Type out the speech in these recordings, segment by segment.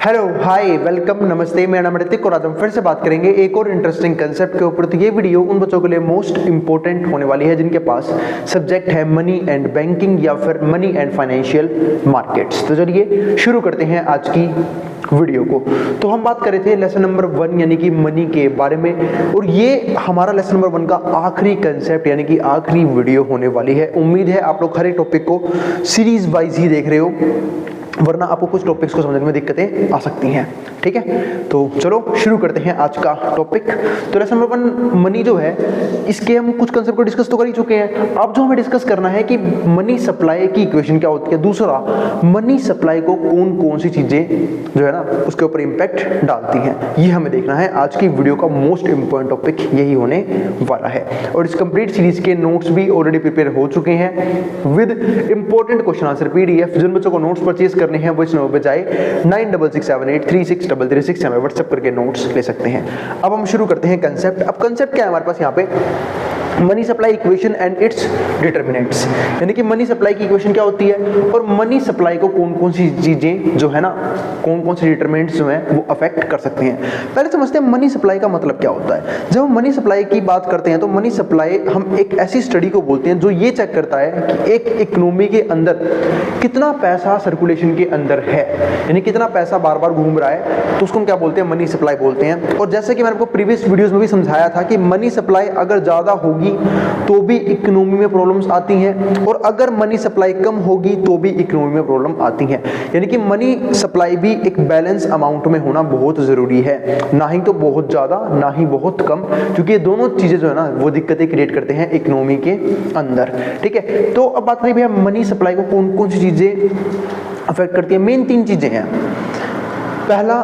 Hello hi welcome नमस्ते, मेरा नाम ऋतिक और आज हम फिर से बात करेंगे एक और इंटरेस्टिंग कंसेप्ट के ऊपर। तो ये वीडियो उन बच्चों के लिए मोस्ट इंपॉर्टेंट होने वाली है जिनके पास सब्जेक्ट है मनी एंड बैंकिंग या फिर मनी एंड फाइनेंशियल मार्केट्स। तो चलिए शुरू करते हैं आज की वीडियो को। तो हम बात कर रहे थे लेसन नंबर 1 यानी कि मनी के बारे में, और ये हमारा लेसन नंबर 1 का आखिरी कंसेप्ट यानी कि आखिरी वीडियो होने वाली है। उम्मीद है आप लोग हर एक टॉपिक को सीरीज वाइज ही देख रहे हो, वरना आपको कुछ टॉपिक्स को समझने में दिक्कतें आ सकती हैं। ठीक है, तो चलो शुरू करते हैं आज का टॉपिक। तो लेसन नंबर 1 मनी जो है, इसके हम कुछ कंसेप्ट को डिस्कस तो कर ही चुके हैं। अब जो हमें डिस्कस करना है कि मनी सप्लाई की इक्वेशन क्या होती है, दूसरा मनी सप्लाई को कौन कौन सी चीजें जो है ना उसके ऊपर इंपैक्ट डालती हैं, ये हमें देखना है। आज की वीडियो का मोस्ट इंपॉर्टेंट टॉपिक यही होने वाला है, और इस कंप्लीट सीरीज के नोट्स भी ऑलरेडी प्रिपेयर हो चुके हैं with important question answer PDF. जिन बच्चों को नोट्स परचेज करने हैं वो इस नंबर पे जाए 9667836333 हमें व्हाट्सएप करके नोट्स ले सकते हैं। अब हम शुरू करते हैं कंसेप्ट। अब कंसेप्ट क्या है हमारे पास यहाँ पे, money supply equation and it's determinants, यानी कि मनी सप्लाई की इक्वेशन क्या होती है और मनी सप्लाई को कौन कौन सी चीजें जो है ना, कौन कौन सी डिटरमिनेंट्स जो है वो अफेक्ट कर सकते हैं। पहले समझते हैं मनी सप्लाई का मतलब क्या होता है। जब हम मनी सप्लाई की बात करते हैं तो मनी सप्लाई हम एक ऐसी स्टडी को बोलते हैं जो ये चेक करता है कि एक इकोनॉमी के अंदर कितना पैसा सर्कुलेशन के अंदर है, यानी कितना पैसा बार बार घूम रहा है, तो उसको हम क्या बोलते हैं, मनी सप्लाई बोलते हैं। और जैसे कि मैंने आपको प्रीवियस वीडियोस में भी समझाया था कि मनी सप्लाई अगर ज्यादा होगी तो भी इकोनॉमी में प्रॉब्लम्स आती हैं, और अगर मनी सप्लाई कम होगी तो भी इकोनॉमी में प्रॉब्लम आती हैं। यानी कि मनी सप्लाई भी एक बैलेंस अमाउंट में होना बहुत जरूरी है, ना ही तो बहुत ज्यादा ना ही बहुत कम, क्योंकि ये दोनों चीजें जो है ना वो दिक्कतें क्रिएट करते हैं इकोनॉमी के अंदर। ठीक है, तो अब बात करें मनी सप्लाई को कौन कौन सी चीजें अफेक्ट करती है। मेन 3 चीजें हैं। पहला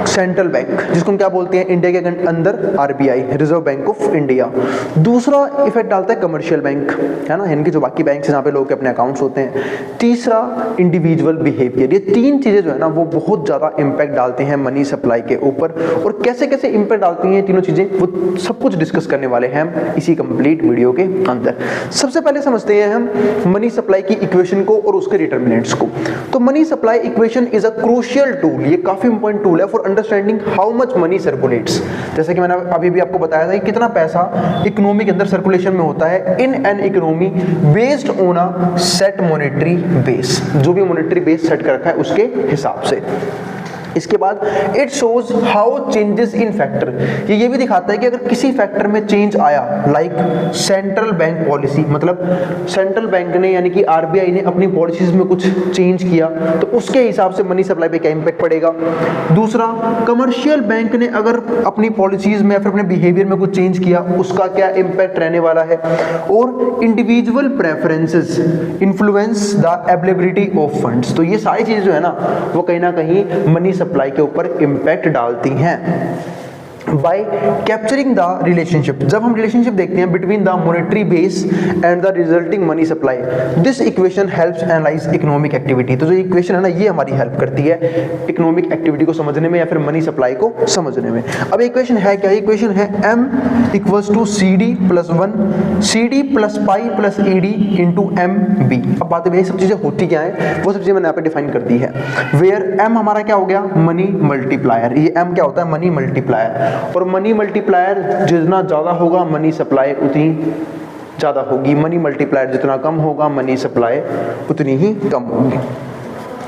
सेंट्रल बैंक, जिसको हम क्या बोलते हैं इंडिया के अंदर RBI, reserve bank of India. दूसरा इफेक्ट डालता है कमर्शियल बैंक, है ना, इनके जो बाकी बैंक जहाँ पे लोगों के अपने अकाउंट्स होते हैं। तीसरा इंडिविजुअल बिहेवियर। ये 3 चीजें जो है ना वो बहुत ज्यादा इंपैक्ट डालते हैं मनी सप्लाई के ऊपर, और कैसे कैसे इंपैक्ट डालती हैं तीनों चीजें वो सब कुछ डिस्कस करने वाले हैं हम इसी कंप्लीट वीडियो के अंदर। सबसे पहले समझते हैं हम मनी सप्लाई की इक्वेशन को और उसके डिटरमिनेंट्स को। तो money supply equation is a crucial tool, ये काफी इंपॉर्टेंट टूल है for understanding how much money circulates. जैसे कि मैंने अभी भी आपको बताया था कि कितना पैसा इकोनॉमी के अंदर सर्कुलेशन में होता है in an economy based on a set monetary base, जो भी मॉनेटरी बेस सेट कर रखा है उसके हिसाब से। इसके बाद it shows how changes in factor, ये भी दिखाता है कि अगर किसी फैक्टर में चेंज आया, लाइक सेंट्रल बैंक पॉलिसी, मतलब सेंट्रल बैंक ने यानी कि आरबीआई ने अपनी पॉलिसीज में कुछ चेंज किया तो उसके हिसाब से मनी सप्लाई पे क्या इंपैक्ट पड़ेगा। दूसरा, कमर्शियल बैंक ने अगर अपनी पॉलिसीज में या फिर अपने बिहेवियर में कुछ चेंज किया उसका क्या इंपैक्ट रहने वाला है। और individual preferences influence the availability of funds, तो ये सारी चीजें जो है ना वो कहीं ना कहीं मनी सप्लाई के ऊपर इंपैक्ट डालती हैं। बाय कैप्चरिंग द रिलेशनशिप, जब हम रिलेशनशिप देखते हैं between the monetary base and the resulting money supply, this equation helps analyse economic activity. तो जो इक्वेशन है ना ये हमारी हेल्प करती है इकोनॉमिक एक्टिविटी को समझने में या फिर मनी सप्लाई को समझने में। अब इक्वेशन है क्या, इक्वेशन है m equals to CD + 1 CD + pi + ED × MB। अब बात है ये सब चीजें होती क्या है, वो सब चीजें मैंने यहाँ पे डिफाइन कर दी है। वेयर m हमारा क्या हो गया, मनी मल्टीप्लायर, ये m क्या होता है, मनी मल्टीप्लायर। और मनी मल्टीप्लायर जितना ज्यादा होगा मनी सप्लाई उतनी ज्यादा होगी, मनी मल्टीप्लायर जितना कम होगा मनी सप्लाई उतनी ही कम होगी।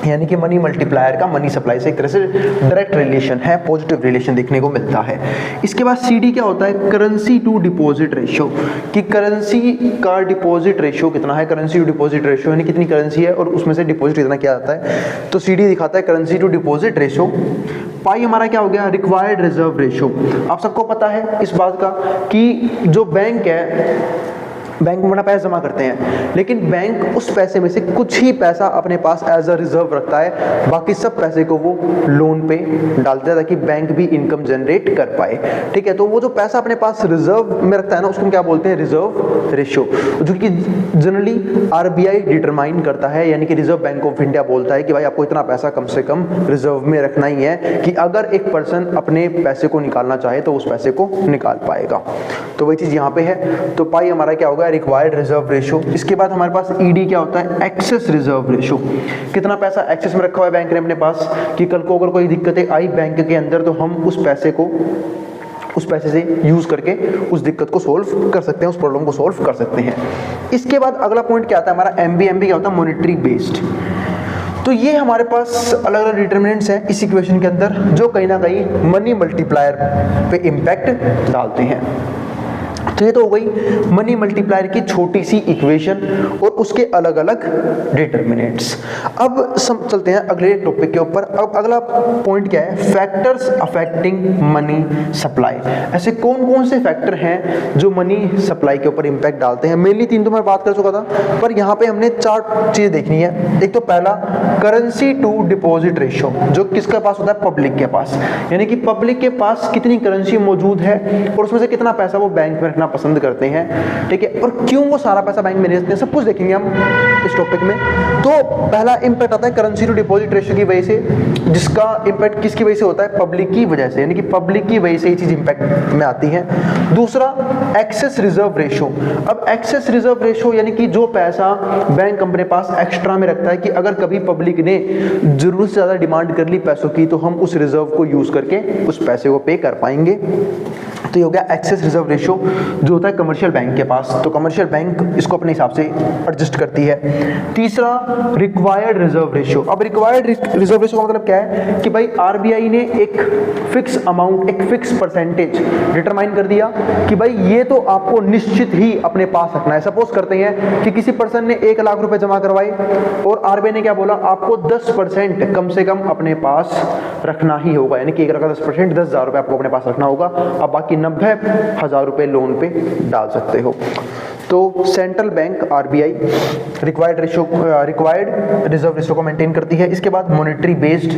यानी कि मनी मल्टीप्लायर का मनी सप्लाई से एक तरह से डायरेक्ट रिलेशन है, पॉजिटिव रिलेशन देखने को मिलता है। इसके बाद CD क्या होता है, करेंसी टू डिपॉजिट रेशियो, कि करेंसी का डिपॉजिट रेशियो कितना है, करेंसी टू डिपॉजिट रेशियो यानी कितनी करेंसी है और उसमें से डिपॉजिट कितना किया जाता है। तो CD दिखाता है करेंसी टू डिपॉजिट रेशियो। पाई हमारा क्या हो गया, रिक्वायर्ड रिजर्व रेशियो। आप सबको पता है इस बात का कि जो बैंक है, बैंक में बड़ा पैसा जमा करते हैं, लेकिन बैंक उस पैसे में से कुछ ही पैसा अपने पास एज अ रिजर्व रखता है, बाकी सब पैसे को वो लोन पे डालता है ताकि बैंक भी इनकम जनरेट कर पाए। ठीक है, तो वो जो पैसा अपने पास रिजर्व में रखता है ना उसको हम क्या बोलते हैं, रिजर्व रेशियो, जो कि जनरली आरबीआई डिटरमाइन करता है, यानी कि रिजर्व बैंक ऑफ इंडिया बोलता है कि भाई आपको इतना पैसा कम से कम रिजर्व में रखना ही है कि अगर एक पर्सन अपने पैसे को निकालना चाहे तो उस पैसे को निकाल पाएगा। तो वही चीज यहाँ पे है। तो पाई हमारा क्या होगा, है रिक्वायर्ड रिजर्व रेशो। इसके बाद हमारे पास ईडी क्या होता है, एक्सेस रिजर्व रेशो। कितना पैसा एक्सेस में रखा हुआ है बैंक ने अपने पास कि कल को अगर कोई दिक्कतें आई बैंक के अंदर तो हम उस पैसे से यूज करके उस दिक्कत को सोल्व कर सकते हैं, उस प्रॉब्लम को सोल्व कर सकते हैं। इसके बाद अगला पॉइंट क्या आता है हमारा, एमबी क्या होता है, मॉनेटरी बेस्ड। तो ये हमारे पास अलग अलग डिटरमिनेंट्स हैं इस इक्वेशन के अंदर जो कहीं ना कहीं मनी मल्टीप्लायर पे इम्पैक्ट डालते हैं। तो ये तो हो गई मनी मल्टीप्लायर की छोटी सी इक्वेशन और उसके अलग अलग डिटरमिनेंट्स। अब चलते हैं अगले टॉपिक के ऊपर। अब अगला पॉइंट क्या है, फैक्टर्स अफेक्टिंग मनी सप्लाई। ऐसे कौन कौन से फैक्टर हैं जो मनी सप्लाई के ऊपर इंपैक्ट डालते हैं। मेनली 3 तो मैं बात कर चुका था, पर यहाँ पे हमने 4 चीजें देखनी है। एक तो पहला करेंसी टू डिपॉजिट रेशियो, जो किसके पास होता है, पब्लिक के पास, यानी कि पब्लिक के पास कितनी करेंसी मौजूद है और उसमें से कितना पैसा वो बैंक में रखना पसंद करते हैं, ठीक है, और क्यों वो सारा पैसा बैंक में नहीं रखते हैं, सब कुछ देखेंगे हम इस टॉपिक में। तो पहला इंपैक्ट आता है करेंसी टू डिपॉजिट रेशियो की वजह से, जिसका इंपैक्ट किसकी वजह से होता है, पब्लिक की वजह से, यानी कि पब्लिक की वजह से ये चीज इंपैक्ट में आती है। दूसरा एक्सेस रिजर्व रेशियो। अब एक्सेस रिजर्व रेशियो यानी कि जो पैसा बैंक अपने पास एक्स्ट्रा में रखता है कि अगर कभी पब्लिक ने जरूरत से ज्यादा डिमांड कर ली पैसों की तो हम उस रिजर्व को यूज करके उस पैसे को पे कर पाएंगे। तो ये हो गया एक्सेस रिजर्व रेशियो जो होता है कमर्शियल बैंक के पास, तो कमर्शियल बैंक इसको अपने हिसाब से एडजस्ट करती है। तीसरा रिक्वायर्ड रिजर्व रेशियो। अब रिक्वायर्ड रिजर्व रेशियो का मतलब क्या है कि भाई आरबीआई ने एक फिक्स अमाउंट, एक फिक्स परसेंटेज डिटरमाइन कर दिया कि भाई ये तो आपको निश्चित ही अपने पास रखना है। सपोज करते हैं कि किसी पर्सन ने 1 लाख रुपए जमा करवाए और आरबीआई ने क्या बोला, आपको 10% कम से कम अपने पास रखना ही होगा, यानी कि 1 लाख का 10% 10,000 रुपए आपको अपने पास रखना होगा। अब बाकी 90,000 रुपए लोन पे डाल सकते हो। तो central bank RBI required reserve ratio को मेंटेन करती है। इसके बाद मॉनेटरी बेस्ड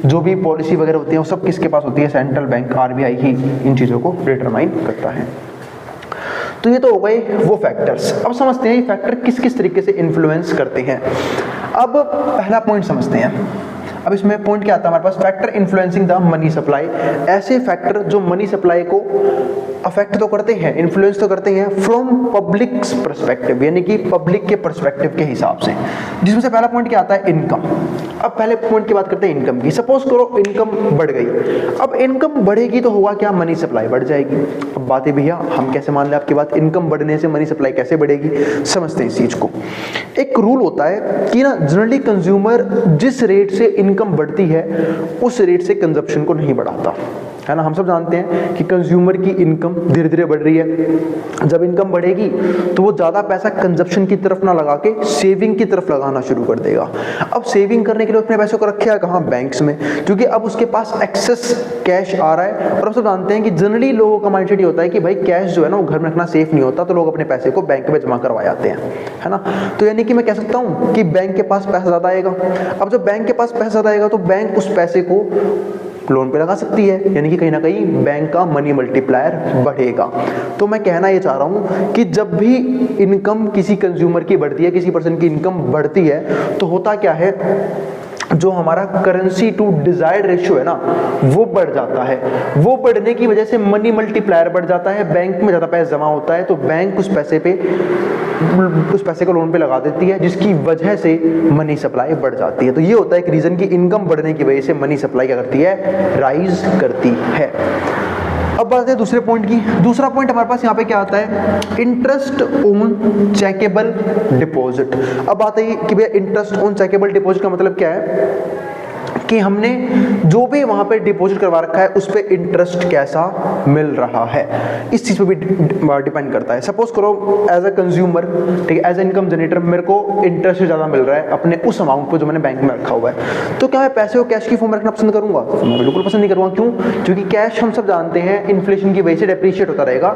जो भी पॉलिसी वगैरह होती है वो सब किसके पास होती है, सेंट्रल बैंक आरबीआई ही इन चीजों को डिटरमाइन करता है। तो ये तो हो गए वो फैक्टर्स। अब समझते हैं ये फैक्टर किस किस तरीके से इन्फ्लुएंस करते हैं। अब पहला पॉइंट समझते हैं। अब इसमें पॉइंट क्या आता है हमारे पास, factor influencing the money supply. ऐसे फैक्टर जो मनी सप्लाई को अफेक्ट तो करते हैं, इन्फ्लुएंस तो करते हैं फ्रॉम पब्लिक पर्सपेक्टिव, यानी कि पब्लिक के पर्सपेक्टिव के हिसाब से, जिसमें से पहला पॉइंट क्या आता है, इनकम। अब पहले पॉइंट की बात करते हैं इनकम की। सपोज करो इनकम बढ़ गई, अब इनकम बढ़ेगी तो होगा क्या, मनी सप्लाई बढ़ जाएगी। अब बात है भैया हम कैसे मान लें आपकी बात, इनकम बढ़ने से मनी सप्लाई कैसे बढ़ेगी, समझते हैं इस चीज को। एक रूल होता है कि ना जनरली कंज्यूमर जिस रेट से इनकम बढ़ती है उस रेट से कंजप्शन को नहीं बढ़ाता, है ना। हम सब जानते हैं कि कंज्यूमर की इनकम धीरे धीरे बढ़ रही है, जब इनकम बढ़ेगी तो वो ज्यादा पैसा कंजप्शन की तरफ ना लगा के सेविंग की तरफ लगाना शुरू कर देगा। अब सेविंग करने के लिए अपने पैसों को रखे है कहाँ, बैंक्स में, क्योंकि अब उसके पास एक्सेस कैश आ रहा है। और हम सब जानते हैं कि जनरली लोगों का माइंडसेट ये होता है कि भाई कैश जो है ना वो घर में रखना सेफ नहीं होता, तो लोग अपने पैसे को बैंक में जमा करवा जाते हैं, है ना। तो यानी कि मैं कह सकता हूँ कि बैंक के पास पैसा ज्यादा आएगा। अब जब बैंक के पास पैसा ज्यादा आएगा तो बैंक उस पैसे को लोन पे लगा सकती है, यानी कि कहीं ना कहीं बैंक का मनी मल्टीप्लायर बढ़ेगा। तो मैं कहना ये चाह रहा हूं कि जब भी इनकम किसी कंज्यूमर की बढ़ती है, किसी पर्सन की इनकम बढ़ती है, तो होता क्या है, जो हमारा करेंसी टू डिजायर्ड रेशियो है ना वो बढ़ जाता है। वो बढ़ने की वजह से मनी मल्टीप्लायर बढ़ जाता है, बैंक में ज्यादा पैसा जमा होता है, तो बैंक उस पैसे को लोन पे लगा देती है, जिसकी वजह से मनी सप्लाई बढ़ जाती है। तो ये होता है एक रीजन की इनकम बढ़ने की वजह से मनी सप्लाई क्या करती है, राइज करती है। अब बात है दूसरे पॉइंट की। दूसरा पॉइंट हमारे पास यहाँ पे क्या आता है, इंटरेस्ट ऑन चेकेबल डिपॉजिट। अब बात है कि भैया इंटरेस्ट ऑन चेकेबल डिपॉजिट का मतलब क्या है कि हमने जो भी वहां पे डिपॉजिट करवा रखा है उस पे इंटरेस्ट कैसा मिल रहा है, इस चीज पे भी डिपेंड करता है। सपोज करो एज अ कंज्यूमर, ठीक है, एज इनकम जनरेटर मेरे को इंटरेस्ट ज्यादा मिल रहा है अपने उस अमाउंट को जो मैंने बैंक में रखा हुआ है, तो क्या मैं पैसे को कैश की फॉर्म में रखना पसंद करूंगा? मैं बिल्कुल पसंद नहीं करूंगा। क्यों? क्योंकि कैश हम सब जानते हैं इन्फ्लेशन की वजह से डेप्रिशिएट होता रहेगा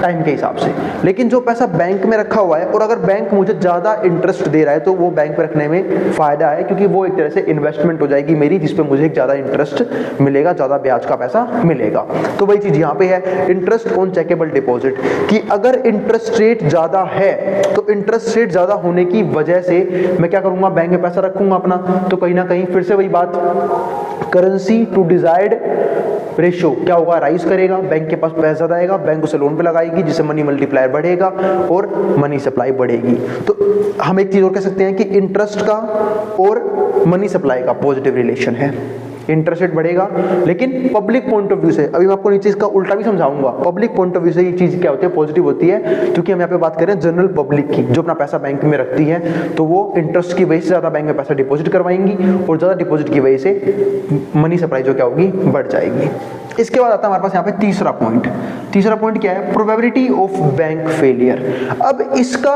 टाइम के हिसाब से, लेकिन जो पैसा बैंक में रखा हुआ है और अगर बैंक मुझे ज्यादा इंटरेस्ट दे रहा है तो वो बैंक में रखने में फायदा है, क्योंकि वो एक तरह से इन्वेस्टमेंट हो जाएगी मेरी, जिसपे मुझे एक ज्यादा इंटरेस्ट मिलेगा, ज्यादा ब्याज का पैसा मिलेगा। तो वही चीज यहाँ पे है इंटरेस्ट ऑन चेकेबल डिपॉजिट, कि अगर इंटरेस्ट रेट ज्यादा है तो इंटरेस्ट रेट ज्यादा होने की वजह से मैं क्या करूंगा, बैंक में पैसा रखूंगा अपना, तो कहीं ना कहीं फिर से वही बात, करेंसी टू डिजायर्ड रेशियो क्या होगा, राइज करेगा, बैंक के पास पैसा ज़्यादा आएगा, बैंक उसे लोन पे लगाएगी जिससे मनी मल्टीप्लायर बढ़ेगा और मनी सप्लाई बढ़ेगी। तो हम एक चीज़ और कह सकते हैं कि इंटरेस्ट का और मनी सप्लाई का पॉजिटिव रिलेशन है। इंटरेस्ट रेट बढ़ेगा, लेकिन पब्लिक पॉइंट ऑफ व्यू से, अभी मैं आपको नीचे इसका उल्टा भी समझाऊंगा, पब्लिक पॉइंट ऑफ व्यू से ये चीज़ क्या होती है, पॉजिटिव होती है, क्योंकि हम यहाँ पे बात कर रहे हैं जनरल पब्लिक की जो अपना पैसा बैंक में रखती है, तो वो इंटरेस्ट की वजह से ज़्यादा बैंक में पैसा डिपॉजिट करवाएंगी और ज़्यादा डिपॉजिट की वजह से मनी सप्लाई जो क्या होगी, बढ़ जाएगी। इसके बाद आता है हमारे पास यहाँ पे तीसरा पॉइंट। तीसरा पॉइंट क्या है, प्रोबेबिलिटी ऑफ बैंक फेलियर। अब इसका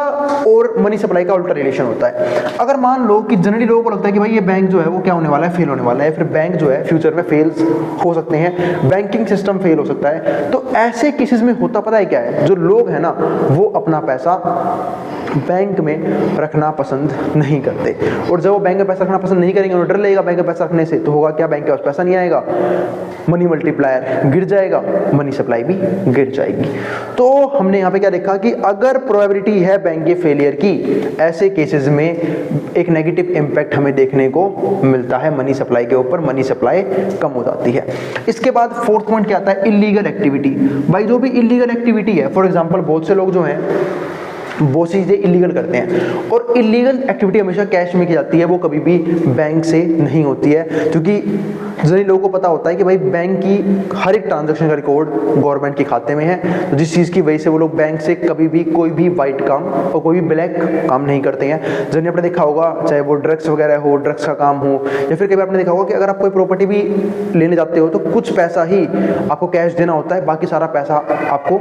और मनी सप्लाई का उल्टा रिलेशन होता है। अगर मान लो कि जनरली लोगों को लगता है कि भाई ये बैंक जो है वो क्या होने वाला है, फेल होने वाला है, फिर बैंक जो है फ्यूचर में फेल्स हो सकते हैं, बैंकिंग सिस्टम फेल हो सकता है, तो ऐसे केसेस में होता पता है क्या है, जो लोग हैं ना वो अपना पैसा बैंक में रखना पसंद नहीं करते, और जब वो बैंक में पैसा रखना पसंद नहीं करेंगे, उन्हें डर लगेगा बैंक में पैसा रखने से, तो होगा क्या, बैंक के पास पैसा नहीं आएगा, मनी मल्टीप्लायर गिर जाएगा, मनी सप्लाई भी गिर जाएगी। तो हमने यहाँ पे क्या देखा कि अगर प्रोबेबिलिटी है बैंक के फेलियर की, ऐसे केसेस में एक नेगेटिव इम्पैक्ट हमें देखने को मिलता है मनी सप्लाई के ऊपर, मनी सप्लाई कम हो जाती है। इसके बाद फोर्थ पॉइंट क्या आता है, इलीगल एक्टिविटी। भाई जो भी इलीगल एक्टिविटी है, फॉर एग्जांपल बहुत से लोग जो हैं वो चीज़ें इलीगल करते हैं, और इलीगल एक्टिविटी हमेशा कैश में की जाती है, वो कभी भी बैंक से नहीं होती है, क्योंकि जनरली लोगों को पता होता है कि भाई बैंक की हर एक ट्रांजैक्शन का रिकॉर्ड गवर्नमेंट के खाते में है, तो जिस चीज़ की वजह से वो लोग बैंक से कभी भी कोई भी वाइट काम और कोई भी ब्लैक काम नहीं करते हैं। जनरली आपने देखा होगा, चाहे वो ड्रग्स वगैरह हो, ड्रग्स का काम हो, या फिर कभी आपने देखा होगा कि अगर आप कोई प्रॉपर्टी भी लेने जाते हो तो कुछ पैसा ही आपको कैश देना होता है, बाकी सारा पैसा आपको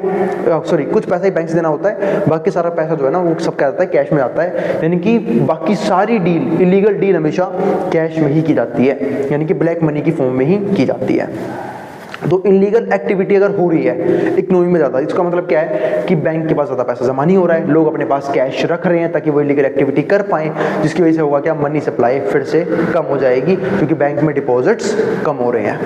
कुछ पैसा ही बैंक से देना होता है, बाकी सारा पैसा जो है ना वो सब क्या आता है, कैश में आता है। यानी कि बाकी सारी डील, इलीगल डील हमेशा कैश में ही की जाती है, यानी कि ब्लैक मनी की फॉर्म में ही की जाती है। तो इलीगल एक्टिविटी अगर हो रही है इकोनॉमी में ज़्यादा, इसका मतलब क्या है कि बैंक के पास ज़्यादा पैसा जमा नहीं हो रहा है, लोग अपने पास कैश रख रहे हैं ताकि वो इलीगल एक्टिविटी कर पाएं, जिसकी वजह से होगा क्या, मनी सप्लाई फिर से कम हो जाएगी, क्योंकि बैंक में डिपॉजिट्स कम हो रहे हैं,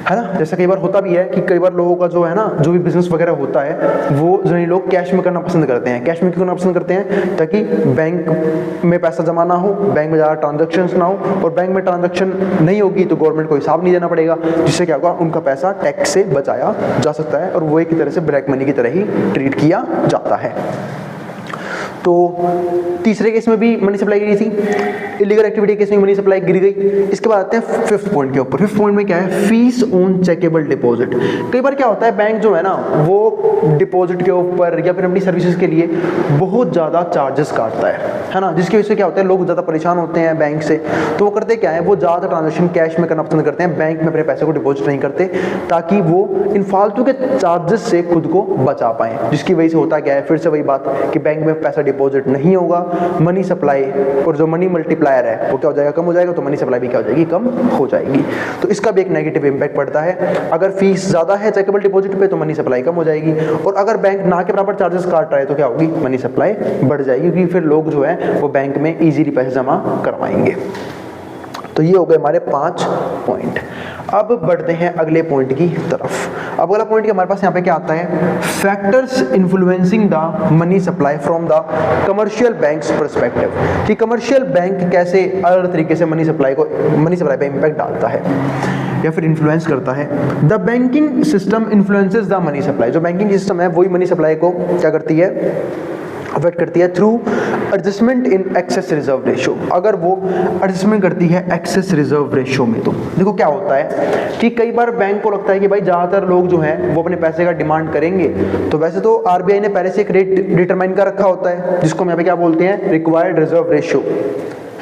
है ना। जैसा कई बार होता भी है कि कई बार लोगों का जो है ना, जो भी बिजनेस वगैरह होता है वो जो लोग कैश में करना पसंद करते हैं। कैश में क्यों करना पसंद करते हैं, ताकि बैंक में पैसा जमा ना हो, बैंक में ज़्यादा ट्रांजैक्शंस ना हो, और बैंक में ट्रांजैक्शन नहीं होगी तो गवर्नमेंट को हिसाब नहीं देना पड़ेगा, जिससे क्या होगा, उनका पैसा टैक्स से बचाया जा सकता है, और वो एक तरह से ब्लैक मनी की तरह ही ट्रीट किया जाता है। तो तीसरे केस में भी मनी सप्लाई गिरी थी, इलीगल एक्टिविटी केस में मनी सप्लाई गिर गई। इसके बाद आते हैं फिफ्थ पॉइंट के ऊपर। फिफ्थ पॉइंट में क्या है, फीस ऑन चेकेबल डिपॉजिट। कई बार क्या होता है, बैंक जो है ना वो डिपॉजिट के ऊपर या फिर अपनी सर्विसेज के लिए बहुत ज़्यादा चार्जेस काटता है ना, जिसकी वजह से क्या होता है, लोग ज़्यादा परेशान होते हैं बैंक से, तो वो करते क्या है, वो ज़्यादा ट्रांजेक्शन कैश में करना पसंद करते हैं, बैंक में अपने पैसे को डिपॉजिट नहीं करते, ताकि वो इन फालतू के चार्जेस से खुद को बचा पाएँ, जिसकी वजह से होता क्या है, फिर से वही बात कि बैंक में पैसा डिपॉजिट नहीं होगा, मनी सप्लाई और जो मनी मल्टीप्लायर है वो क्या हो जाएगा, कम हो जाएगा, तो मनी सप्लाई भी क्या हो जाएगी, कम हो जाएगी। तो इसका भी एक नेगेटिव इंपैक्ट पड़ता है। अगर फीस ज़्यादा है चेकेबल डिपॉजिट पे तो मनी सप्लाई कम हो जाएगी, और अगर बैंक ना के बराबर चार्जेस काट रहा है तो क्या होगी, मनी सप्लाई बढ़ जाएगी, क्योंकि फिर लोग जो है वो बैंक में इजीली पैसे जमा करवाएंगे। तो ये हो गए हमारे 5 पॉइंट। अब बढ़ते हैं अगले पॉइंट की तरफ। अब अगला पॉइंट हमारे पास यहाँ पे क्या आता है, factors influencing the money supply from the commercial banks perspective, कि कमर्शियल बैंक कैसे अलग तरीके से मनी सप्लाई पे इम्पैक्ट डालता है या फिर इन्फ्लुएंस करता है। The banking system influences the money supply, जो बैंकिंग सिस्टम है वही मनी सप्लाई को क्या करती है, अफेक्ट करती है through adjustment in excess reserve ratio. अगर वो एडजस्टमेंट करती है एक्सेस रिजर्व रेशियो में, तो देखो क्या होता है कि कई बार बैंक को लगता है कि भाई ज़्यादातर लोग जो हैं वो अपने पैसे का डिमांड करेंगे, तो वैसे तो आरबीआई ने पहले से एक रेट डिटरमाइन कर रखा होता है, जिसको हम यहाँ पे क्या बोलते हैं, रिक्वायर्ड रिजर्व रेशियो,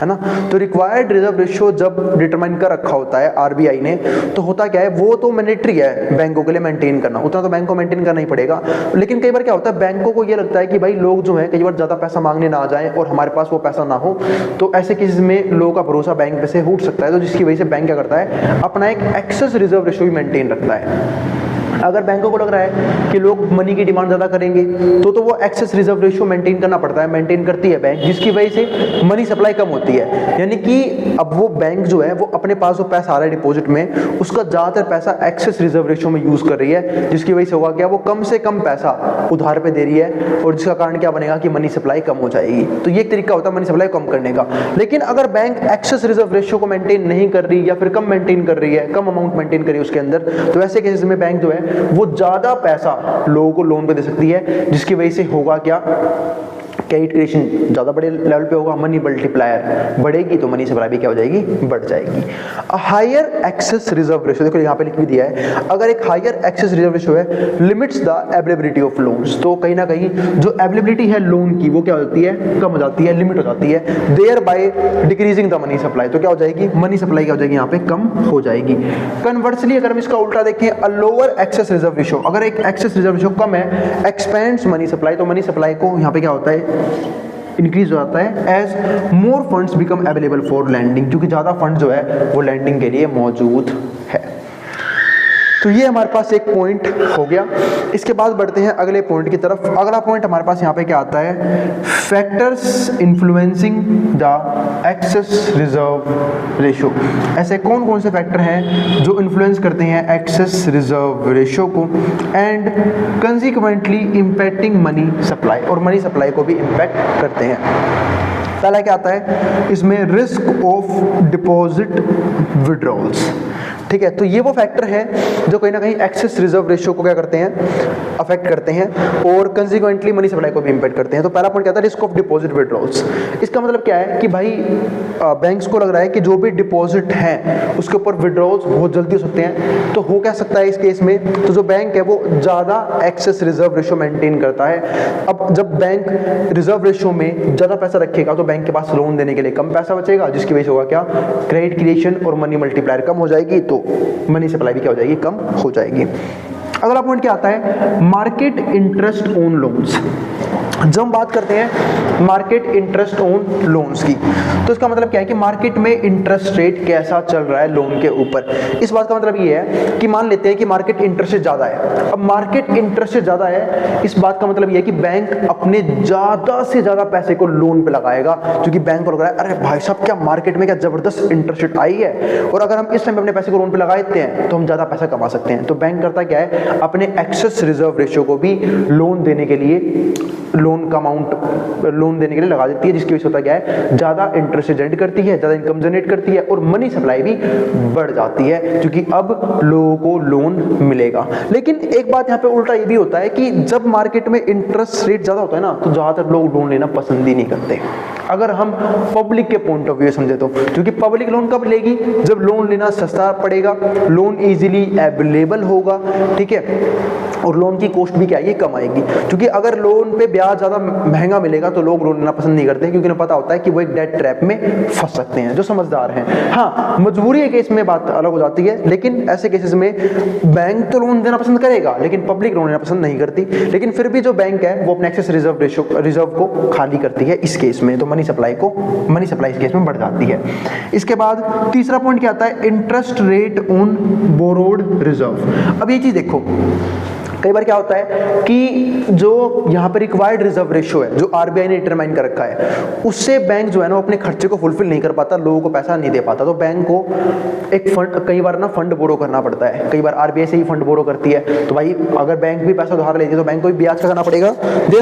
है ना। तो रिक्वायर्ड रिजर्व रेशियो जब डिटरमाइन कर रखा होता है आरबीआई ने, तो होता क्या है, वो तो मैंडेटरी है बैंकों के लिए मेंटेन करना, उतना तो बैंक को मेंटेन करना ही पड़ेगा। लेकिन कई बार क्या होता है, बैंकों को ये लगता है कि भाई लोग जो है कई बार ज़्यादा पैसा मांगने ना आ जाए और हमारे पास वो पैसा ना हो, तो ऐसे केसेस में लोगों का भरोसा बैंक पे से उठ सकता है, तो जिसकी वजह से बैंक क्या करता है, अपना एक एक्सेस रिजर्व रेशियो भी मेंटेन रखता है। अगर बैंकों को लग रहा है कि लोग मनी की डिमांड ज़्यादा करेंगे तो वो एक्सेस रिजर्व रेशियो मेंटेन करना पड़ता है, मेंटेन करती है बैंक, जिसकी वजह से मनी सप्लाई कम होती है। यानी कि अब वो बैंक जो है वो अपने पास जो पैसा आ रहा है डिपॉजिट में, उसका ज़्यादातर पैसा एक्सेस रिजर्व रेशियो में यूज़ कर रही है, जिसकी वजह से होगा क्या, वो कम से कम पैसा उधार पे दे रही है, और जिसका कारण क्या बनेगा कि मनी सप्लाई कम हो जाएगी। तो ये एक तरीका होता है मनी सप्लाई कम करने का। लेकिन अगर बैंक एक्सेस रिजर्व रेशियो को मेंटेन नहीं कर रही या फिर कम मेंटेन कर रही है, कम अमाउंट मेंटेन कर रही है उसके अंदर, तो ऐसे केसेस में बैंक जो है वो ज्यादा पैसा लोगों को लोन पे दे सकती है, जिसकी वजह से होगा क्या, क्रेडिट क्रिएशन ज़्यादा बड़े लेवल पे होगा, मनी मल्टीप्लायर बढ़ेगी तो मनी सप्लाई भी क्या हो जाएगी, बढ़ जाएगी। हायर एक्सेस रिजर्व रेशियो, देखो यहाँ पे लिख भी दिया है, अगर एक हायर एक्सेस रिजर्व रेशियो है limits the availability of loans, तो कहीं ना कहीं जो अवेलेबिलिटी है लोन की वो क्या हो जाती है, कम हो जाती है, लिमिट हो जाती है, thereby decreasing the money supply, तो क्या हो जाएगी, मनी सप्लाई क्या हो जाएगी, यहाँ पे कम हो जाएगी। कन्वर्सली अगर हम इसका उल्टा देखें, a lower excess reserve ratio, अगर एक एक्सेस रिजर्व रेशियो कम है, एक्सपेंड्स मनी सप्लाई, तो मनी सप्लाई को यहाँ पे क्या होता है, इंक्रीज हो जाता है as more funds become available for lending, क्योंकि ज़्यादा फंड जो है वो लैंडिंग के लिए मौजूद है। तो ये हमारे पास एक पॉइंट हो गया। इसके बाद बढ़ते हैं अगले पॉइंट की तरफ। अगला पॉइंट हमारे पास यहाँ पे क्या आता है, factors influencing the excess reserve ratio. ऐसे कौन कौन से फैक्टर हैं जो इन्फ्लुएंस करते हैं एक्सेस रिजर्व रेशियो को, and consequently impacting money supply, और मनी सप्लाई को भी इम्पैक्ट करते हैं। पहला क्या आता है इसमें, रिस्क ऑफ डिपॉजिट विड्रॉल्स। ठीक है, तो ये वो फैक्टर है जो कहीं ना कहीं एक्सेस रिजर्व रेशियो को क्या करते हैं, अफेक्ट करते हैं, और कंसिक्वेंटली मनी सप्लाई को भी इम्पैक्ट करते हैं। तो पहला पॉइंट क्या था, रिस्क ऑफ डिपॉजिट विड्रॉल्स। इसका मतलब क्या है कि भाई बैंक्स को लग रहा है कि जो भी डिपॉजिट है उसके ऊपर विड्रॉल्स बहुत जल्दी हो सकते हैं, तो हो क्या सकता है इस केस में, तो जो बैंक है वो ज़्यादा एक्सेस रिजर्व रेशियो मेंटेन करता है। अब जब बैंक रिजर्व रेशियो में ज़्यादा पैसा रखेगा तो बैंक के पास लोन देने के लिए कम पैसा बचेगा, जिसकी वजह से होगा क्या, क्रेडिट क्रिएशन और मनी मल्टीप्लायर कम हो जाएगी, तो मनी सप्लाई भी क्या हो जाएगी, कम हो जाएगी। अगला पॉइंट क्या आता है, मार्केट इंटरेस्ट ऑन लोन्स। जब हम बात करते हैं मार्केट इंटरेस्ट ऑन लोन्स की, तो इसका मतलब क्या है कि मार्केट में इंटरेस्ट रेट कैसा चल रहा है लोन के ऊपर। इस बात का मतलब ये है कि मान लेते हैं कि मार्केट इंटरेस्ट रेट ज़्यादा है। अब मार्केट इंटरेस्ट रेट ज़्यादा है, इस बात का मतलब ये है कि बैंक अपने ज़्यादा से ज़्यादा पैसे को लोन पे लगाएगा, क्योंकि बैंक को लग रहा है अरे भाई साहब क्या मार्केट में क्या ज़बरदस्त इंटरेस्ट रेट आई है, और अगर हम इस टाइम अपने पैसे को लोन पे लगा देते हैं तो हम ज़्यादा पैसा कमा सकते हैं। तो बैंक करता क्या है, अपने एक्सेस रिजर्व रेशियो को भी लोन देने के लिए, लोन का अमाउंट लोन देने के लिए लगा देती है, जिसकी वजह से होता क्या है, ज़्यादा इंटरेस्ट जनरेट करती है, ज़्यादा इनकम जनरेट करती है, और मनी सप्लाई भी बढ़ जाती है, क्योंकि अब लोगों को लोन मिलेगा। लेकिन एक बात यहाँ पे उल्टा ये भी होता है कि जब मार्केट में इंटरेस्ट रेट ज़्यादा होता है ना, तो ज़्यादातर लोग लोन लेना पसंद ही नहीं करते। अगर हम पब्लिक के पॉइंट ऑफ व्यू समझे तो, क्योंकि पब्लिक लोन कब लेगी, जब लोन लेना सस्ता पड़ेगा, लोन इजीली अवेलेबल होगा, ठीक है, और लोन की कॉस्ट भी क्या है, ये कम आएगी। क्योंकि अगर लोन पे ब्याज ज़्यादा महंगा मिलेगा तो लोग लोन लेना पसंद नहीं करते, क्योंकि उन्हें पता होता है कि वो एक डेट ट्रैप में फंस सकते हैं, जो समझदार हैं। हाँ, मजबूरी के केस में बात अलग हो जाती है, लेकिन ऐसे केसेस में बैंक तो लोन देना पसंद करेगा, लेकिन पब्लिक लोन लेना पसंद नहीं करती। लेकिन फिर भी जो बैंक है वो अपने एक्सेस रिजर्व को खाली करती है इस केस में, तो मनी सप्लाई इस केस में बढ़ जाती है। इसके बाद तीसरा पॉइंट क्या आता है, interest rate on borrowed reserve. अब ये चीज देखो, कई बार क्या होता है कि जो यहाँ पर रिक्वायर्ड रिजर्व रेशियो है, जो आरबीआई ने डिटरमाइन कर रखा है, उससे बैंक जो है ना अपने खर्चे को फुलफिल नहीं कर पाता, लोगों को पैसा नहीं दे पाता, तो बैंक को एक फंड, कई बार ना फंड बोरो करना पड़ता है। कई बार आरबीआई से ही फंड बोरो करती है, तो भाई अगर बैंक भी पैसा उधार लेती है तो बैंक को भी ब्याज का देना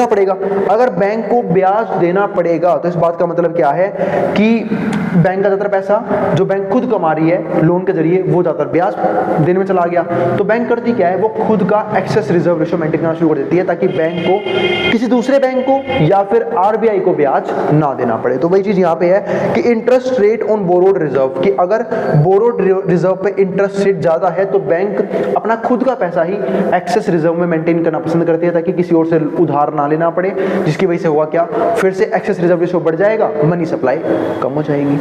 पड़ेगा। अगर बैंक को ब्याज देना पड़ेगा तो इस बात का मतलब क्या है कि बैंक का ज़्यादातर पैसा जो बैंक खुद कमा रही है लोन के जरिए, वो ज़्यादातर ब्याज देने में चला गया। तो बैंक करती क्या है, वो खुद का एक्सेस रिजर्व रेशियो मेंटेन करना शुरू कर देती है, ताकि बैंक को किसी दूसरे बैंक को या फिर आरबीआई को ब्याज ना देना पड़े। तो वही चीज यहाँ पे है कि interest rate on borrowed reserve, कि अगर बोरोड रिजर्व पे इंटरेस्ट रेट ज्यादा है तो बैंक अपना खुद का पैसा ही एक्सेस रिजर्व में मेंटेन करना पसंद करती है, ताकि किसी और से उधार ना लेना पड़े, जिसकी वजह से हुआ क्या, फिर से एक्सेस रिजर्व रेशियो बढ़ जाएगा, मनी सप्लाई कम हो जाएगी।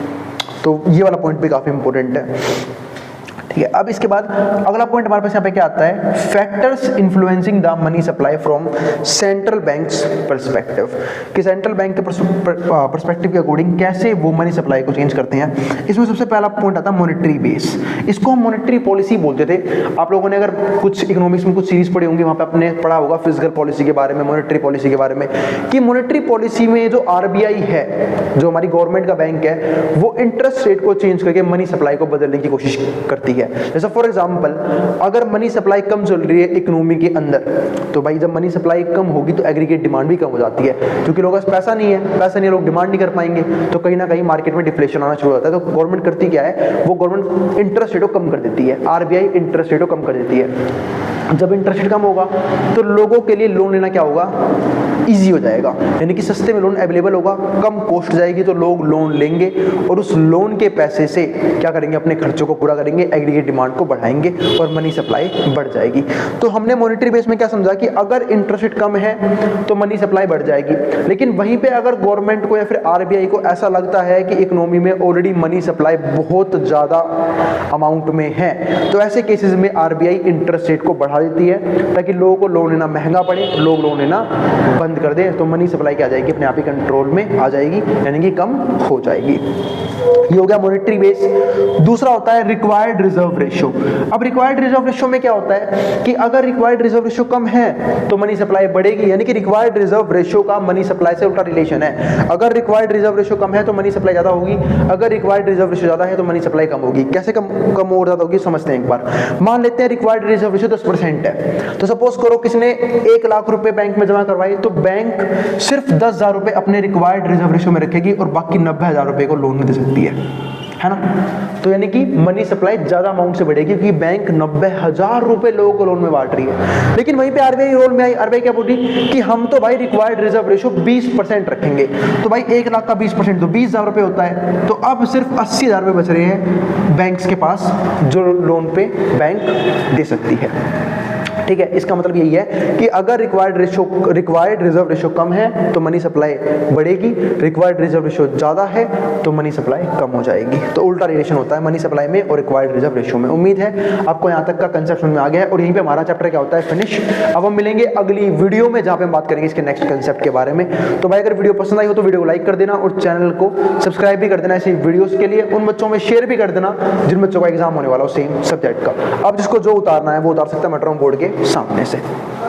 तो ये वाला पॉइंट भी काफी इंपॉर्टेंट है। ठीक है। अब इसके बाद अगला पॉइंट हमारे पास यहाँ पे क्या आता है, factors influencing the money supply from central banks perspective, कि सेंट्रल बैंक के पर्सपेक्टिव के अकॉर्डिंग कैसे वो मनी सप्लाई को चेंज करते हैं। इसमें सबसे पहला पॉइंट आता है मॉनेटरी बेस। इसको हम मॉनेटरी पॉलिसी बोलते थे। आप लोगों ने अगर कुछ इकोनॉमिक्स में कुछ सीरीज पढ़ी होंगी, वहां पे आपने पढ़ा होगा फिजिकल पॉलिसी के बारे में, मॉनेटरी पॉलिसी के बारे में, कि मॉनेटरी पॉलिसी में जो आरबीआई है, जो हमारी गवर्नमेंट का बैंक है, वो इंटरेस्ट रेट को चेंज करके मनी सप्लाई को बदलने की कोशिश करती है। जैसे फॉर एग्जांपल, अगर मनी सप्लाई कम चल रही है इकोनॉमी के अंदर, तो भाई जब मनी सप्लाई कम होगी तो एग्रीगेट डिमांड भी कम हो जाती है, क्योंकि लोगों के पास पैसा नहीं है, लोग डिमांड नहीं कर पाएंगे, तो कहीं ना कहीं मार्केट में डिफ्लेशन आना शुरू होता है। तो गवर्नमेंट करती क्या है, वो गवर्नमेंट इंटरेस्ट रेट को कम कर देती है, आरबीआई इंटरेस्ट रेट को कम कर देती है। जब इंटरेस्ट रेट कम होगा तो लोगों के लिए लोन लेना क्या होगा, इजी हो जाएगा, यानी कि सस्ते में लोन अवेलेबल होगा, कम कॉस्ट जाएगी, तो लोग लोन लेंगे और उस लोन के पैसे से क्या करेंगे, अपने खर्चों को पूरा करेंगे, एग्रीगेट डिमांड को बढ़ाएंगे और मनी सप्लाई बढ़ जाएगी। तो हमने मॉनेटरी बेस में क्या समझा कि अगर इंटरेस्ट रेट कम है तो मनी सप्लाई बढ़ जाएगी, लेकिन वहीं पे अगर गवर्नमेंट को या फिर आरबीआई को ऐसा लगता है कि इकोनॉमी में ऑलरेडी मनी सप्लाई बहुत ज्यादा अमाउंट में है, तो ऐसे केसेस में आरबीआई इंटरेस्ट रेट को बढ़ा देती है ताकि लोगों को लोन लेना महंगा पड़े, लोग लोन लेना बंद कर दे, तो मनी सप्लाई क्या आ जाएगी, अपने आप ही कंट्रोल में आ जाएगी, यानी कि कम हो जाएगी। ये हो गया मॉनेटरी बेस। दूसरा होता है रिक्वायर्ड रिजर्व रेशियो। अब रिक्वायर्ड रिजर्व रेशियो में क्या होता है कि अगर रिक्वायर्ड रिजर्व रेशियो कम है तो मनी सप्लाई बढ़ेगी, यानी कि रिक्वायर्ड रिजर्व रेशियो का मनी सप्लाई से उल्टा रिलेशन है। अगर रिक्वायर्ड रिजर्व रेशियो कम है तो मनी सप्लाई ज्यादा होगी, अगर रिक्वायर्ड रिजर्व रेशियो ज्यादा है तो मनी सप्लाई कम होगी। कैसे कम और ज्यादा होगी समझते हैं एक बार। मान लेते हैं रिक्वायर्ड रिजर्व रेशियो 10% है, तो सपोज करो किसी ने 1 लाख रुपए बैंक में जमा करवाए, तो बैंक सिर्फ 10,000 रुपए अपने रिक्वायर्ड रिजर्व रेशियो में रखेगी और बाकी 90,000 रुपए को लोन में दे सकती है ना। तो यानी कि मनी सप्लाई ज्यादा अमाउंट से बढ़ेगी क्योंकि बैंक 90,000 रुपए लोगों को लोन में बांट रही है। लेकिन वहीं पे आरबीआई रोल में आई, आरबीआई क्या बोल रही कि हम तो भाई रिक्वायर्ड रिजर्व रेशियो 20% रखेंगे, तो भाई 1 लाख का 20% तो 20,000 रुपए होता है, तो अब सिर्फ 80,000 रुपए बच रहे हैं बैंक्स के पास जो लोन पे बैंक दे सकती है। ठीक है, इसका मतलब यही है कि अगर रिक्वायर्ड रिजर्व रेशियो कम है तो मनी सप्लाई बढ़ेगी, रिक्वायर्ड रिजर्व रेशियो ज्यादा है तो मनी सप्लाई कम हो जाएगी। तो उल्टा रिलेशन होता है मनी सप्लाई में और रिक्वायर्ड रिजर्व रेशियो में। उम्मीद है आपको यहाँ तक का कंसेप्ट समझ में आ गया है और यहीं पे हमारा चैप्टर क्या होता है फिनिश। अब हम मिलेंगे अगली वीडियो में जहाँ पे हम बात करेंगे इसके नेक्स्ट कंसेप्ट के बारे में। तो भाई अगर वीडियो पसंद आई हो तो वीडियो को लाइक कर देना और चैनल को सब्सक्राइब भी कर देना ऐसी वीडियोस के लिए। उन बच्चों में शेयर भी कर देना जिन बच्चों का एग्जाम होने वाला हो सेम सब्जेक्ट का। अब जिसको जो उतारना है वो उतार सकता है मेट्रो बोर्ड के सामने से।